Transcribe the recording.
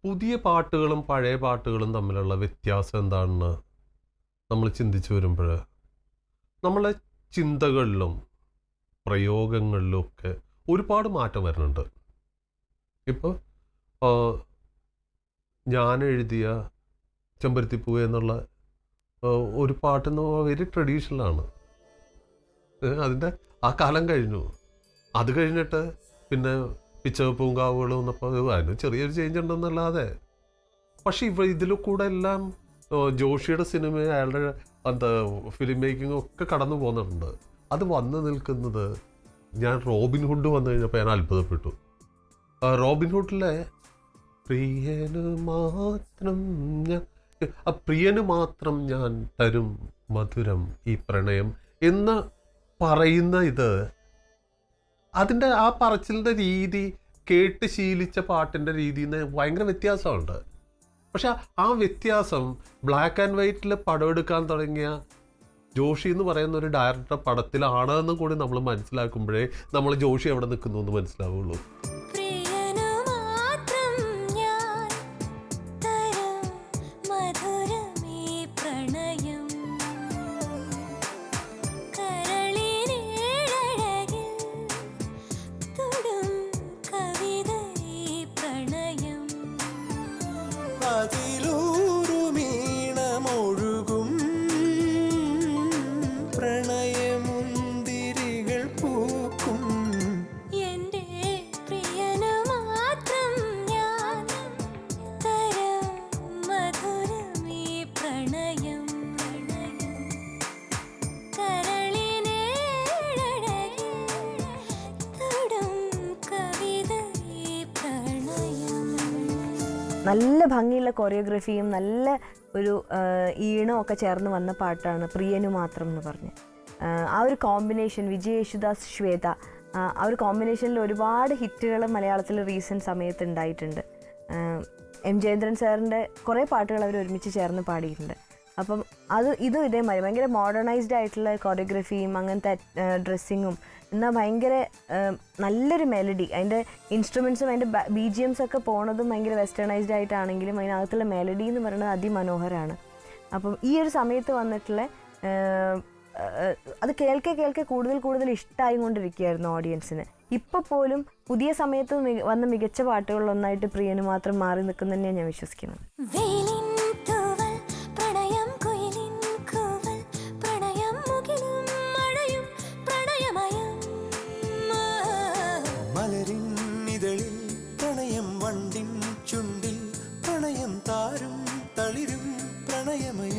പുതിയ പാട്ടുകളും പഴയ പാട്ടുകളും തമ്മിലുള്ള വ്യത്യാസം എന്താണെന്ന് നമ്മൾ ചിന്തിച്ചു വരുമ്പോൾ നമ്മളെ ചിന്തകളിലും പ്രയോഗങ്ങളിലും ഒക്കെ ഒരുപാട് മാറ്റം വരുന്നുണ്ട്. ഇപ്പോൾ ഞാൻ എഴുതിയ ചെമ്പരത്തിപ്പൂവ് എന്നുള്ള ഒരു പാട്ടെന്ന് വെരി ട്രഡീഷണലാണ്. അതിൻ്റെ ആ കാലം കഴിഞ്ഞു. അത് കഴിഞ്ഞിട്ട് പിന്നെ പിച്ചകപ്പൂങ്കാവുകൾ വന്നപ്പോൾ അതിന് ചെറിയൊരു ചേഞ്ച് ഉണ്ടെന്നല്ലാതെ, പക്ഷെ ഇതിൽ കൂടെ എല്ലാം ജോഷിയുടെ സിനിമ, അയാളുടെ എന്താ ഫിലിം മേക്കിംഗ് ഒക്കെ കടന്നു പോകുന്നുണ്ട്. അത് വന്നു നിൽക്കുന്നത് ഞാൻ റോബിൻഹുഡ് വന്നു കഴിഞ്ഞപ്പോൾ ഞാൻ അത്ഭുതപ്പെട്ടു. റോബിൻഹുഡിലെ പ്രിയന് മാത്രം പ്രിയന് മാത്രം ഞാൻ തരും മധുരം ഈ പ്രണയം എന്ന് പറയുന്ന ഇത്, അതിൻ്റെ ആ പറച്ചിലിൻ്റെ രീതി കേട്ട് ശീലിച്ച പാട്ടിൻ്റെ രീതിയിൽ നിന്ന് ഭയങ്കര വ്യത്യാസമുണ്ട്. പക്ഷെ ആ വ്യത്യാസം ബ്ലാക്ക് ആൻഡ് വൈറ്റിൽ പടം എടുക്കാൻ തുടങ്ങിയ ജോഷി എന്ന് പറയുന്ന ഒരു ഡയറക്ടർ പടത്തിലാണെന്നും കൂടി നമ്മൾ മനസ്സിലാക്കുമ്പോഴേ നമ്മൾ ജോഷി എവിടെ നിൽക്കുന്നു എന്ന് മനസ്സിലാവുള്ളൂ. നല്ല ഭംഗിയുള്ള കൊറിയോഗ്രഫിയും നല്ല ഒരു ഈണവും ഒക്കെ ചേർന്ന് വന്ന പാട്ടാണ് പ്രിയനു മാത്രം എന്ന് പറഞ്ഞ്. ആ ഒരു കോമ്പിനേഷൻ, വിജയ് യേശുദാസ്, ശ്വേത, ആ ഒരു കോമ്പിനേഷനിൽ ഒരുപാട് ഹിറ്റുകൾ മലയാളത്തിൽ റീസെൻറ്റ് സമയത്ത് ഉണ്ടായിട്ടുണ്ട്. എം ജയേന്ദ്രൻ സാറിൻ്റെ കുറേ പാട്ടുകൾ അവർ ഒരുമിച്ച് ചേർന്ന് പാടിയിട്ടുണ്ട്. അപ്പം ഇതും ഇതേമാതിരി ഭയങ്കര മോഡേണൈസ്ഡ് ആയിട്ടുള്ള കൊറിയോഗ്രഫിയും അങ്ങനത്തെ ഡ്രസ്സിങ്ങും, എന്നാൽ ഭയങ്കര നല്ലൊരു മെലഡി, അതിൻ്റെ ഇൻസ്ട്രുമെൻസും അതിൻ്റെ BGMs ഒക്കെ പോണതും ഭയങ്കര വെസ്റ്റേണൈസ്ഡ് ആയിട്ടാണെങ്കിലും അതിനകത്തുള്ള മെലഡി എന്ന് പറയുന്നത് അതിമനോഹരമാണ്. അപ്പം ഈ ഒരു സമയത്ത് വന്നിട്ടുള്ള അത് കേൾക്കെ കൂടുതൽ ഇഷ്ടമായി കൊണ്ടിരിക്കുകയായിരുന്നു ഓഡിയൻസിന്. ഇപ്പോൾ പോലും പുതിയ സമയത്ത് വന്ന മികച്ച പാട്ടുകളിലൊന്നായിട്ട് പ്രിയന് മാത്രം മാറി നിൽക്കുന്നു തന്നെയാണ് ഞാൻ വിശ്വസിക്കുന്നത്. പ്രണയം